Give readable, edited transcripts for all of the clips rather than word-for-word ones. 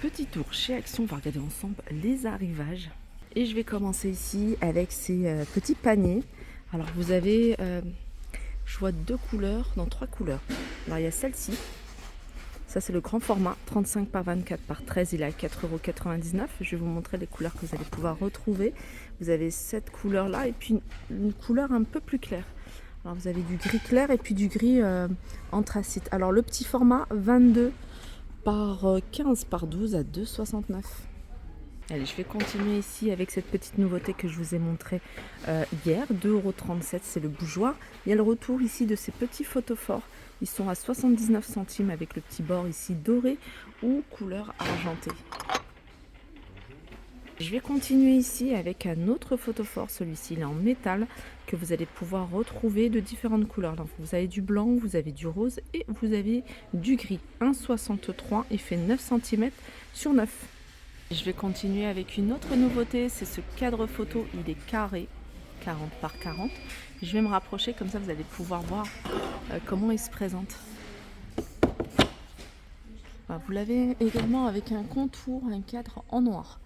Petit tour chez Action, on va regarder ensemble les arrivages. Et je vais commencer ici avec ces petits paniers. Alors vous avez, je vois deux couleurs, non trois couleurs. Alors il y a celle-ci, ça c'est le grand format, 35 par 24 par 13, il est à 4,99 €. Je vais vous montrer les couleurs que vous allez pouvoir retrouver. Vous avez cette couleur là et puis une couleur un peu plus claire. Alors vous avez du gris clair et puis du gris anthracite. Alors le petit format 22 par 15 par 12 à 2,69 €. Allez, je vais continuer ici avec cette petite nouveauté que je vous ai montré hier, 2,37 €, c'est le bougeoir. Il y a le retour ici de ces petits photophores. Ils sont à 79 centimes avec le petit bord ici doré ou couleur argentée. Je vais continuer ici avec un autre photophore, celui-ci il est en métal, que vous allez pouvoir retrouver de différentes couleurs. Donc, vous avez du blanc, vous avez du rose et vous avez du gris. 1,63 €, il fait 9 cm sur 9. Je vais continuer avec une autre nouveauté, c'est ce cadre photo, il est carré, 40 par 40. Je vais me rapprocher, comme ça vous allez pouvoir voir comment il se présente. Voilà, vous l'avez également avec un contour, un cadre en noir.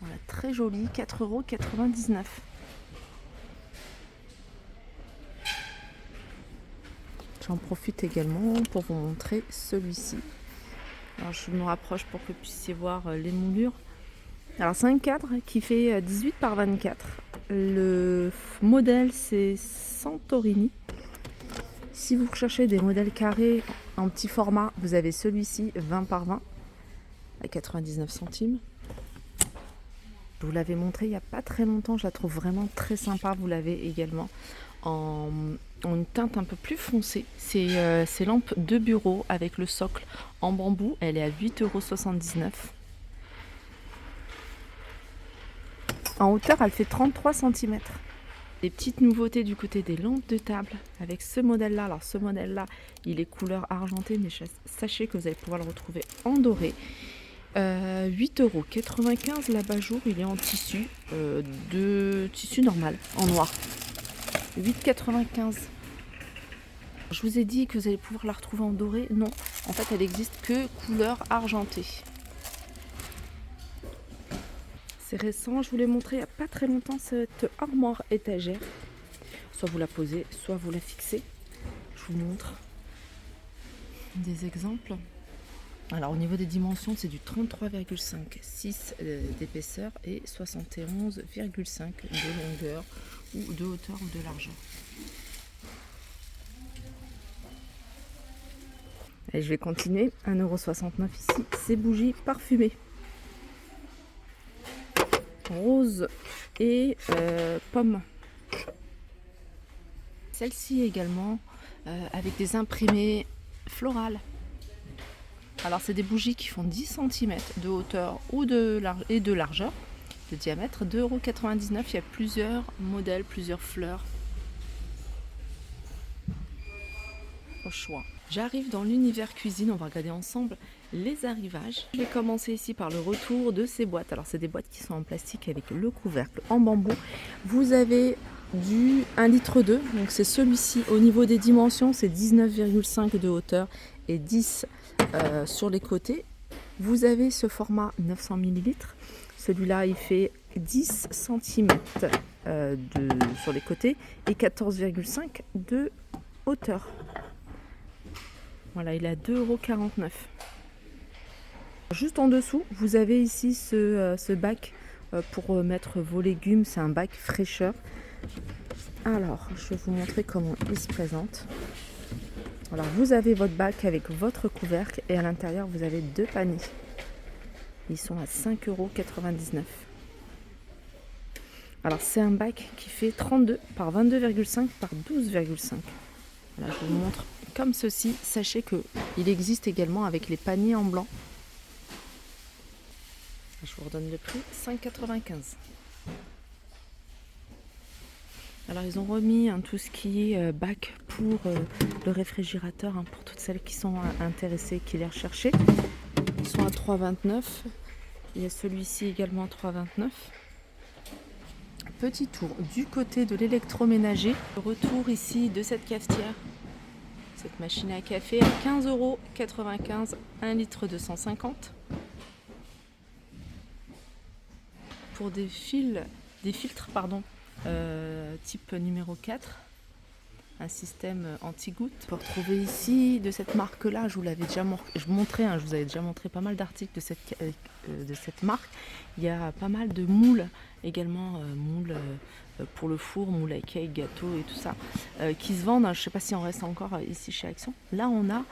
Voilà, très joli, 4,99 €. J'en profite également pour vous montrer celui-ci. Alors je me rapproche pour que vous puissiez voir les moulures. Alors c'est un cadre qui fait 18 par 24. Le modèle c'est Santorini. Si vous recherchez des modèles carrés en petit format, vous avez celui-ci 20 par 20 à 99 centimes. Je vous l'avais montré il n'y a pas très longtemps, je la trouve vraiment très sympa. Vous l'avez également en une teinte un peu plus foncée. C'est lampe de bureau avec le socle en bambou. Elle est à 8,79 €. En hauteur, elle fait 33 cm. Des petites nouveautés du côté des lampes de table avec ce modèle-là. Alors ce modèle-là, il est couleur argentée, mais sachez que vous allez pouvoir le retrouver en doré. 8,95 € l'abat-jour, il est en tissu, de tissu normal, en noir. 8,95 €. Je vous ai dit que vous allez pouvoir la retrouver en doré. Non, en fait elle existe que couleur argentée. C'est récent, je vous l'ai montré il n'y a pas très longtemps, cette armoire étagère. Soit vous la posez, soit vous la fixez. Je vous montre des exemples. Alors au niveau des dimensions, c'est du 33,5 d'épaisseur et 71,5 de longueur ou de hauteur ou de largeur. Et je vais continuer, 1,69 € ici, ces bougies parfumées. Rose et pomme. Celle-ci également avec des imprimés florales. Alors c'est des bougies qui font 10 cm de hauteur ou de largeur, de diamètre, 2,99 €. Il y a plusieurs modèles, plusieurs fleurs au choix. J'arrive dans l'univers cuisine, on va regarder ensemble les arrivages. Je vais commencer ici par le retour de ces boîtes. Alors c'est des boîtes qui sont en plastique avec le couvercle en bambou. Vous avez du 1,2 litre, donc c'est celui-ci. Au niveau des dimensions, c'est 19,5 de hauteur et 10 sur les côtés. Vous avez ce format 900 ml. Celui-là, il fait 10 cm sur les côtés et 14,5 de hauteur. Voilà, il est à 2,49 €. Juste en dessous, vous avez ici ce bac pour mettre vos légumes. C'est un bac fraîcheur. Alors, je vais vous montrer comment il se présente. Alors, vous avez votre bac avec votre couvercle et à l'intérieur, vous avez deux paniers. Ils sont à 5,99 €. Alors, c'est un bac qui fait 32 par 22,5 par 12,5. Voilà, je vous montre comme ceci. Sachez qu'il existe également avec les paniers en blanc. Je vous redonne le prix, 5,95 €. Alors ils ont remis tout ce qui est bac pour le réfrigérateur, pour toutes celles qui sont intéressées, qui les recherchaient. Ils sont à 3,29 €. Il y a celui-ci également à 3,29 €. Petit tour du côté de l'électroménager. Retour ici de cette cafetière. Cette machine à café à 15,95 €, 1 litre 250. pour des filtres type numéro 4, un système anti-goutte. On peut retrouver ici de cette marque là, je vous l'avais déjà montré, je vous avais déjà montré pas mal d'articles de cette marque. Il y a pas mal de moules également, moules pour le four, moules à cake, gâteaux et tout ça, qui se vendent. Je ne sais pas si on reste encore ici chez Action. Là on a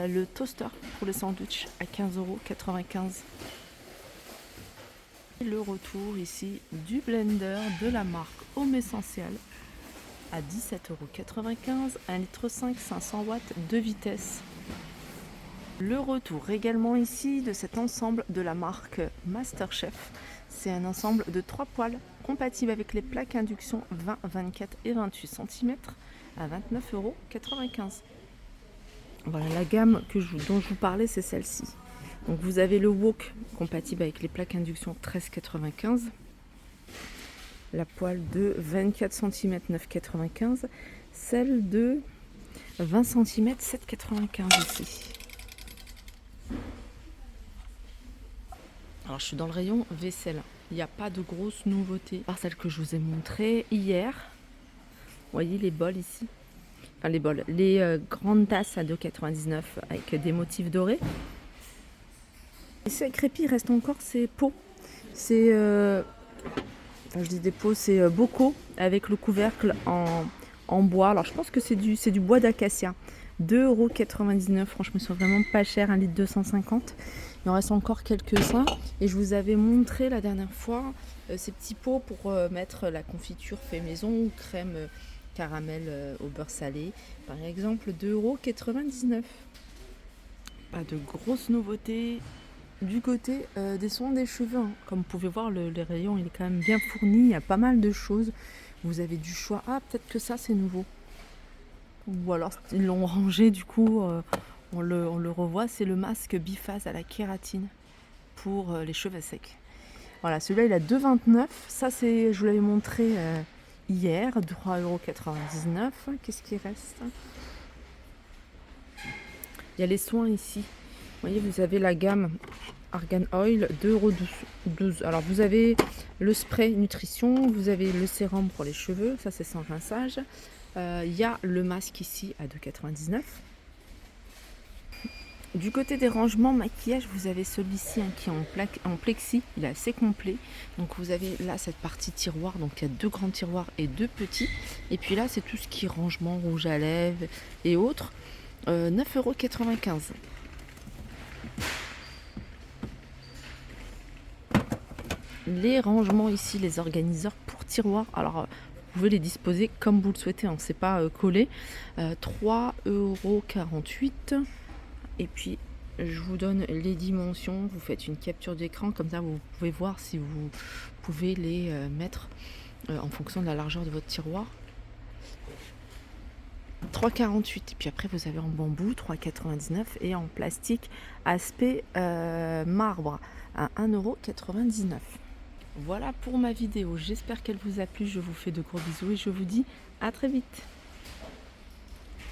le toaster pour les sandwichs à 15,95 €. Le retour ici du blender de la marque Home Essential à 17,95 €, 1,5 litre, 500 watts, 2 vitesses. Le retour également ici de cet ensemble de la marque Masterchef. C'est un ensemble de 3 poêles compatibles avec les plaques induction 20, 24 et 28 cm à 29,95 €. Voilà, la gamme dont je vous parlais, c'est celle-ci. Donc vous avez le wok compatible avec les plaques induction 13,95 €. La poêle de 24 cm 9,95 €, celle de 20 cm 7,95 € ici. Alors je suis dans le rayon vaisselle, il n'y a pas de grosses nouveautés, à part celle que je vous ai montrée hier. Vous voyez les bols ici, enfin les bols, les grandes tasses à 2,99 € avec des motifs dorés. Et ce crépi reste encore ces pots, c'est je dis des pots, c'est bocaux avec le couvercle en bois. Alors je pense que c'est du bois d'acacia. 2,99 €, franchement ils sont vraiment pas chers, 1 litre 250. Il en reste encore quelques-uns. Et je vous avais montré la dernière fois ces petits pots pour mettre la confiture fait maison ou crème caramel au beurre salé. Par exemple, 2,99 €. Pas de grosses nouveautés. Du côté des soins des cheveux, comme vous pouvez voir, les rayons il est quand même bien fourni, il y a pas mal de choses, vous avez du choix. Ah, peut-être que ça c'est nouveau, ou alors ils l'ont rangé, du coup on le revoit. C'est le masque biphase à la kératine pour les cheveux secs. Voilà, celui-là il a 2,29 €. Ça, je vous l'avais montré hier, 3,99 €. Qu'est-ce qui reste? Il y a les soins ici. Vous voyez, vous avez la gamme Argan Oil, 2,12 €. Alors vous avez le spray nutrition, vous avez le sérum pour les cheveux, ça c'est sans rinçage. Il y a le masque ici à 2,99 €. Du côté des rangements maquillage, vous avez celui-ci qui est en plexi, il est assez complet. Donc vous avez là cette partie tiroir, donc il y a 2 grands tiroirs et 2 petits. Et puis là c'est tout ce qui est rangement, rouge à lèvres et autres, 9,95 €. Les rangements ici, les organiseurs pour tiroirs, alors vous pouvez les disposer comme vous le souhaitez, c'est pas collé. 3,48 €. Et puis je vous donne les dimensions, vous faites une capture d'écran, comme ça vous pouvez voir si vous pouvez les mettre en fonction de la largeur de votre tiroir. 3,48 €. Et puis après vous avez en bambou 3,99 € et en plastique aspect marbre à 1,99 €. Voilà pour ma vidéo, j'espère qu'elle vous a plu, je vous fais de gros bisous et je vous dis à très vite.